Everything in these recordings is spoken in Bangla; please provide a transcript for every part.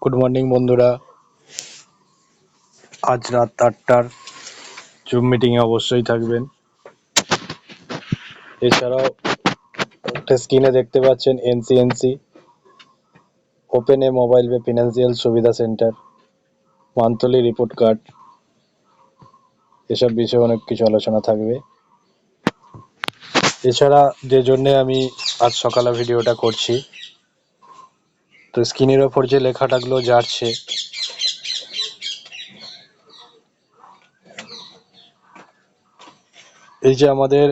গুড মর্নিং বন্ধুরা। আজ রাত 8টার জুম মিটিংয়ে অবশ্যই থাকবেন। এছাড়াও একটা স্ক্রিনে দেখতে পাচ্ছেন এনসিএনসি ওপেন এ মোবাইল পে ফিনান্সিয়াল সুবিধা সেন্টার, মান্থলি রিপোর্ট কার্ড, এসব বিষয়ে অনেক কিছু আলোচনা থাকবে। এছাড়া যে জন্যে আমি আজ সকালে ভিডিওটা করছি, তো স্ক্রিনের ওপর যে লেখাটাগুলো যাচ্ছে এই যে আমাদের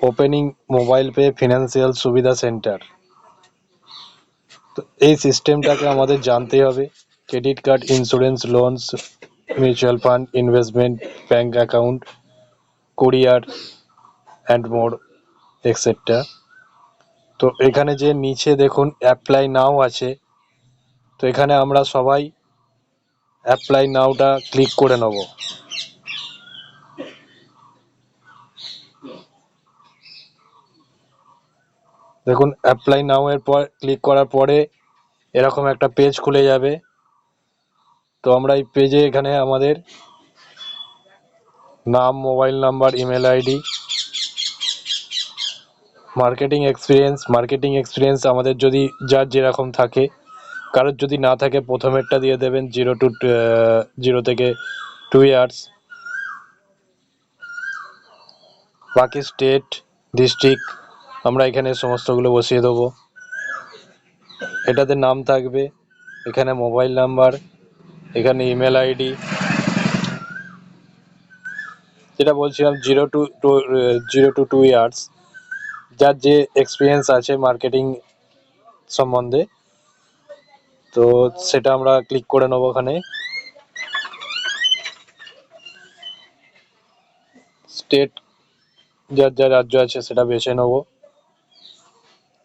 ওপেনিং মোবাইল পে ফিনান্সিয়াল সুবিধা সেন্টার, তো এই সিস্টেমটাকে আমাদের জানতে হবে। Credit card, insurance, loans, mutual fund, investment, bank account, courier and more etcetera. তো এখানে যে নিচে দেখুন অ্যাপ্লাই নাও আছে, তো এখানে আমরা সবাই অ্যাপ্লাই নাওটা ক্লিক করে নেব। দেখুন অ্যাপ্লাই নাও এর পর ক্লিক করার পরে এরকম একটা পেজ খুলে যাবে। তো আমরা এই পেজে এখানে আমাদের নাম, mobile number, email ID, marketing experience আমাদের যদি যার যেরকম থাকে, কারোর যদি না থাকে প্রথমেরটা দিয়ে দেবেন 0 থেকে 2 ইয়ার্স। বাকি স্টেট, ডিস্ট্রিক্ট আমরা এখানে সমস্তগুলো বসিয়ে দেবো। এটাতে নাম থাকবে, এখানে মোবাইল নাম্বার, এখানে ইমেল আইডি, যেটা বলছিলাম 0 to 2 ইয়ার্স, যার যে এক্সপিরিয়েন্স আছে মার্কেটিং সম্বন্ধে, তো সেটা আমরা ক্লিক করে নেবো। ওখানে স্টেট, যার যা রাজ্য আছে সেটা বেছে নেবো।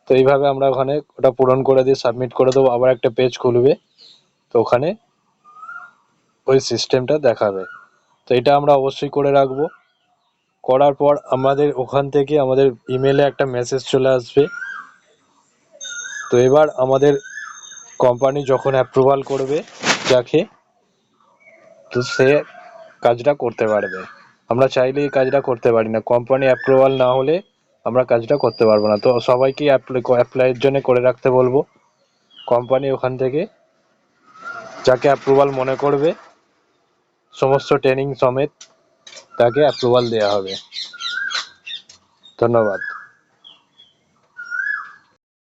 তো এইভাবে আমরা ওখানে ওটা পূরণ করে দিয়ে সাবমিট করে দেবো। আবার একটা পেজ খুলবে, তো ওখানে ওই সিস্টেমটা দেখাবে। তো এটা আমরা অবশ্যই করে রাখবো। করার পর আমাদের ওখান থেকে আমাদের ইমেলে একটা মেসেজ চলে আসবে। তো এবার আমাদের কোম্পানি যখন অ্যাপ্রুভাল করবে যাকে, তো সে কাজটা করতে পারবে। আমরা চাইলে এই কাজটা করতে পারি না, কোম্পানি অ্যাপ্রুভাল না হলে আমরা কাজটা করতে পারবো না। তো সবাইকে অ্যাপ্লাইয়ের জন্য করে রাখতে বলবো। কোম্পানি ওখান থেকে যাকে অ্যাপ্রুভাল মনে করবে সমস্ত ট্রেনিং সমেত তাকে অ্যাপ্রুভাল দেওয়া হবে। ধন্যবাদ।